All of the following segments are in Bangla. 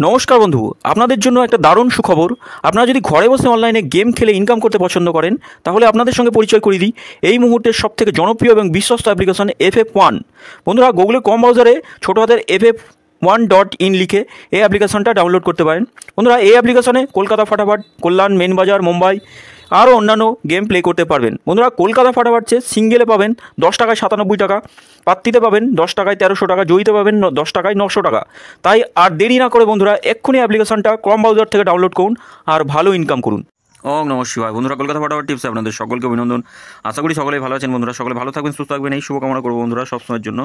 নমস্কার বন্ধু, আপনাদের জন্য একটা দারুণ সুখবর। আপনারা যদি ঘরে বসে অনলাইনে গেম খেলে ইনকাম করতে পছন্দ করেন, তাহলে আপনাদের সঙ্গে পরিচয় করিয়ে দিই এই মুহূর্তের সবথেকে জনপ্রিয় এবং বিশ্বস্ত অ্যাপ্লিকেশন FF1। বন্ধুরা, গুগলের কম ব্রাউজারে ছোটো হাতের FF1.in লিখে এই অ্যাপ্লিকেশনটা ডাউনলোড করতে পারেন। বন্ধুরা, এই অ্যাপ্লিকেশনে কলকাতা ফাটাফাট, কল্যাণ, মেন বাজার, মুম্বাই আরও অন্যান্য গেম প্লে করতে পারবেন। বন্ধুরা, কলকাতা ফাটাফাট সিঙ্গেলে পাবেন 10 টাকায় 97 টাকা, পাত্তিতে পাবেন 10 টাকায় 1300 টাকা, জয়ীতে পাবেন 10 টাকায় 900 টাকা। তাই আর দেরি না করে বন্ধুরা এক্ষুনি অ্যাপ্লিকেশনটা ক্রোম ব্রাউজার থেকে ডাউনলোড করুন আর ভালো ইনকাম করুন। নমস্কার বন্ধুরা, কলকাতা ফাটাফাট টিপসে আপনাদের সকলকে অভিনন্দন। আশা করি সকলেই ভালো আছেন। বন্ধুরা, সকলে ভালো থাকবেন, সুস্থ থাকবেন, এই শুভকামনা করবো বন্ধুরা সবসময়ের জন্য।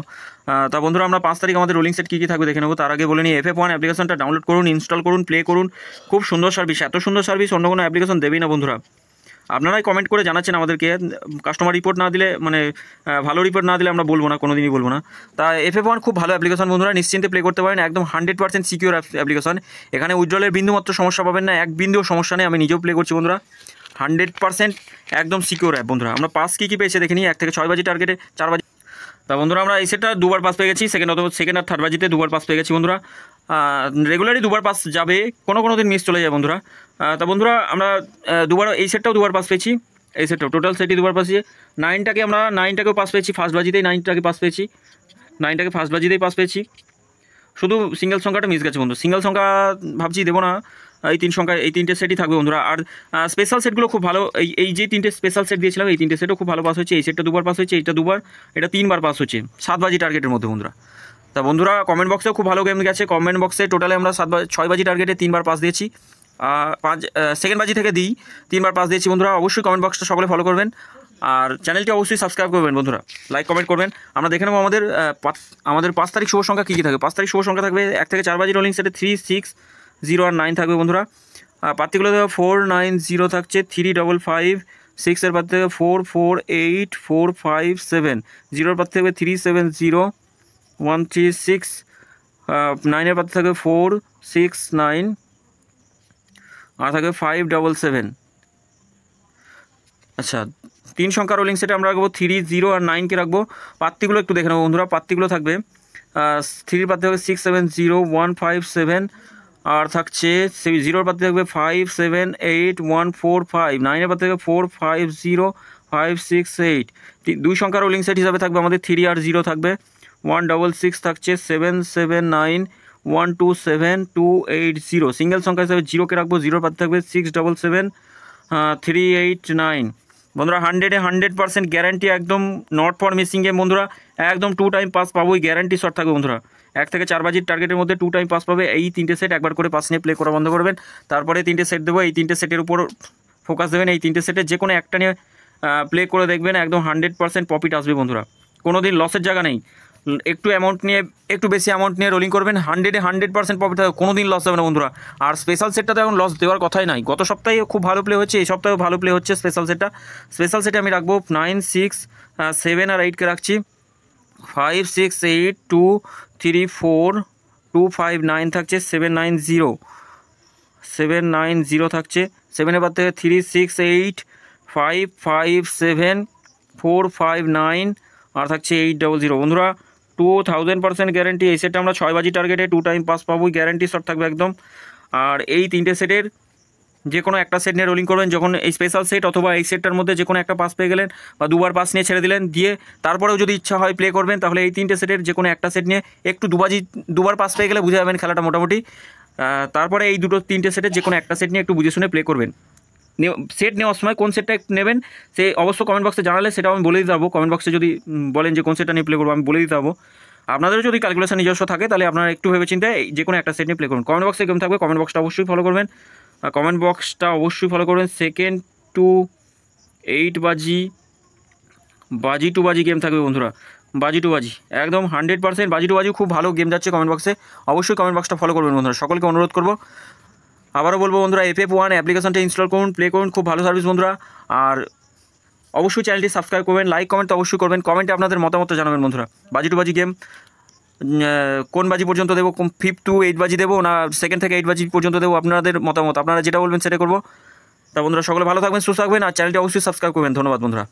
তা বন্ধুরা, আমরা 5 তারিখ আমাদের রোলিং সেট কী থাকবে দেখে নেবো। তার আগে বলে নিই, FF1 অ্যাপ্লিকেশনটা ডাউনলোড করুন, ইনস্টল করুন, প্লে করুন। খুব সুন্দর সার্ভিস, এত সুন্দর সার্ভিস অন্য কোনো অ্যাপ্লিকেশন দেবেই না বন্ধুরা। আপনারাই কমেন্ট করে জানাচ্ছেন আমাদেরকে, কাস্টমার রিপোর্ট না দিলে, মানে ভালো রিপোর্ট না দিলে আমরা বলবো না, কোনো দিনই বলবো না। তা FF1 খুব ভালো অ্যাপ্লিকেশন বন্ধুরা, নিশ্চিন্তে প্লে করতে পারেন। একদম 100% সিকিউর অ্যাপ্লিকেশন। এখানে উইথড্রলের বিন্দুমাত্র সমস্যা পাবেন না, এক বিন্দুও সমস্যা নেই। আমি নিজেও প্লে করছি বন্ধুরা, 100% একদম সিকিউর অ্যাপ বন্ধুরা। আমরা পাস কী পেয়েছে দেখে নিই। 1 থেকে 6 বাজি টার্গেটে 4 বাজি। তা বন্ধুরা, আমরা এই সেটটা দুবার পাস পেয়ে গেছি, সেকেন্ড আর থার্ড বাজিতে দুবার পাস পেয়ে গেছি বন্ধুরা। রেগুলারই দুবার পাস যাবে, কোনো দিন মিস চলে যায় বন্ধুরা। তা বন্ধুরা, আমরা এই সেটটাও দুবার পাস পেয়েছি, এই সেটটাও টোটাল সেটই দুবার পাস পেয়েছি। 9টাকেও পাস পেয়েছি ফার্স্ট বাজিতেই, 9টাকে পাস পেয়েছি, 9টাকে ফার্স্ট বাজিতেই পাস পেয়েছি। শুধু সিঙ্গেল সংখ্যাটা মিস গেছে বন্ধু, সিঙ্গেল সংখ্যা ভাবছি দেবো না। এই তিনটে সেটই থাকবে বন্ধুরা। আর স্পেশাল সেটগুলো খুব ভালো। এই যে 3টে স্পেশাল সেট দিয়েছিলাম, এই 3টে সেটও খুব ভালো পাস হচ্ছে। এই সেটটা দুবার পাস হচ্ছে, এইটা দুবার, এটা 3বার পাস হচ্ছে 7 বাজি টার্গেটের মধ্যে বন্ধুরা। তা বন্ধুরা, কমেন্ট বক্সেও খুব ভালো গেম গেছে। কমেন্ট বক্সে টোটালে আমরা 6 বাজি টার্গেটে 3বার পাস দিয়েছি। সেকেন্ড বাজি থেকে 3বার পাস দিয়েছি বন্ধুরা। অবশ্যই কমেন্ট বক্সটা সকলে ফলো করবেন, আর চ্যানেলটি অবশ্যই সাবস্ক্রাইব করবেন বন্ধুরা, লাইক কমেন্ট করবেন। আমরা দেখে নেবো আমাদের 5 তারিখ শুভ সংখ্যা কী থাকবে। 5 তারিখ শুভ সংখ্যা থাকবে 1 থেকে 4 বাজি রোলিং সেটে 3, 6, 0 আর 9 থাকবে বন্ধুরা। পার্টিগুলো 4, 9, 0 থাকছে, 3, 5, 5, 6 এর পার থেকে 4, 4, 8, 4, 5, 7, 0 পার থেকে 3, 7, 0, 1, 3, 6, 9 এর পার থেকে 4, 6, 9 আর থাকবে 5, 7, 7। আচ্ছা, 3 সংখ্যা রোলিং সেটে আমরা রাখবো 3, 0 আর 9কে রাখবো। পাত্তিগুলো একটু দেখে নেবো বন্ধুরা। পাত্তিগুলো থাকবে 3 পাত্তি থাকবে 6, 7, 0, 1, 5, 7 আর থাকছে 0 পাত্তি থাকবে 5, 7, 8, 1, 4, 5, 9 পাত্তি থাকবে 4, 5, 0, 5, 6, 8। 2 সংখ্যা রোলিং সেট হিসাবে থাকবে আমাদের 3 আর 0 থাকবে। 1, 6, 6 থাকছে 7, 7, 9, 1, 2, 7, 2, 8, 0। সিঙ্গেল সংখ্যা হিসাবে 0কে রাখবো। 0 পাত্তি থাকবে 6, 7, 7, 3, 8, 9 বন্ধুরা। 100% গ্যারান্টি, একদম নট ফর মিসিং গেম বন্ধুরা। একদম 2 টাইম পাস পাবোই, গ্যারান্টি শট থাকবে বন্ধুরা। 1 থেকে 4 বাজির টার্গেটের মধ্যে 2 টাইম পাস পাবে। এই 3টে সেট একবার করে পাস নিয়ে প্লে করা বন্ধ করবেন, তারপরে 3টে সেট দেবো। এই 3টে সেটের উপর ফোকাস দেবেন। এই 3টে সেটের যে কোনো একটা নিয়ে প্লে করে দেখবেন, একদম 100% প্রফিট আসবে বন্ধুরা। কোনো দিন লসের জায়গা নেই। একটু বেশি অ্যামাউন্ট নিয়ে রোলিং করবেন, 100% প্রফিট হবে, কোনো দিন লস হবে না বন্ধুরা। আর স্পেশাল সেটটাতে এখন লস দেওয়ার কথাই নাই। গত সপ্তাহে খুব ভালো প্লে হচ্ছে, এই সপ্তাহেও ভালো প্লে হচ্ছে স্পেশাল সেটটা। স্পেশাল সেটে আমি রাখবো 9, 6, 7 আর 8কে রাখছি। 5, 6, 8, 2, 3, 4, 2, 5, 9 থাকছে। 7, 9, 0, 7, 9, 0 থাকছে। 7 এর পর থেকে 3, 6, 8, 5, 5, 7, 4, 5, 9 আর থাকছে 8, 0 বন্ধুরা। 2000% গ্যারান্টি। এই সেটটা আমরা 6 বাজি টার্গেটে 2 টাইম পাস পাবোই, গ্যারান্টি শট থাকবে একদম। আর এই 3টে সেটের যে কোনো একটা সেট নিয়ে রোলিং করবেন। যখন এই স্পেশাল সেট অথবা এই সেটটার মধ্যে যে কোনো একটা পাস পেয়ে গেলেন বা দুবার পাস নিয়ে ছেড়ে দিলেন, দিয়ে তারপরেও যদি ইচ্ছা হয় প্লে করবেন, তাহলে এই 3টে সেটের যে কোনো একটা সেট নিয়ে একটু দুবার পাস পেয়ে গেলে বুঝে যাবেন খেলাটা মোটামুটি। তারপরে এই 3টে সেটের যে কোনো একটা সেট নিয়ে একটু বুঝে শুনে প্লে করবেন। সেট নেওয়ার সময় কোন সেটটা নেবেন সে অবশ্য কমেন্ট বক্সে জানালে সেটাও আমি বলে দিতে পারবো। কমেন্ট বক্সে যদি বলেন যে কোন সেটটা নিয়ে প্লে করবো, আমি বলে দিতে পারবো। আপনাদেরও যদি ক্যালকুলেশন নিজস্ব থাকে, তাহলে আপনারা একটু ভেবে চিন্তে যে কোনো একটা সেট নিয়ে প্লে করুন। কমেন্ট বক্সে গেম থাকবে, কমেন্ট বক্সটা অবশ্যই ফলো করবেন। সেকেন্ড টু 8 বাজি টু বাজি গেম থাকবে বন্ধুরা। বাজি টু বাজি একদম 100% বাজি টু বাজি খুব ভালো গেম যাচ্ছে কমেন্ট বক্সে। অবশ্যই কমেন্ট বক্সটা ফলো করবেন বন্ধুরা, সকলকে অনুরোধ করবো। আবারও বলবো বন্ধুরা, FF1 অ্যাপ্লিকেশনটা ইনস্টল করুন, প্লে করুন, খুব ভালো সার্ভিস বন্ধুরা। আর অবশ্যই চ্যানেলটি সাবস্ক্রাইব করবেন, লাইক কমেন্ট তো অবশ্যই করবেন। কমেন্টে আপনাদের মতামত জানাবেন বন্ধুরা। বাজি টু বাজি গেম কোন বাজি পর্যন্ত দেবো, 5 to 8 বাজি দেবো না 2 থেকে 8 বাজি পর্যন্ত দেবো, আপনাদের মতামত, আপনারা যেটা বলবেন সেটা করবো। তা বন্ধুরা, সকলে ভালো থাকবেন, সুস্থ থাকবেন, আর চ্যানেলটি অবশ্যই সাবস্ক্রাইব করবেন। ধন্যবাদ বন্ধুরা।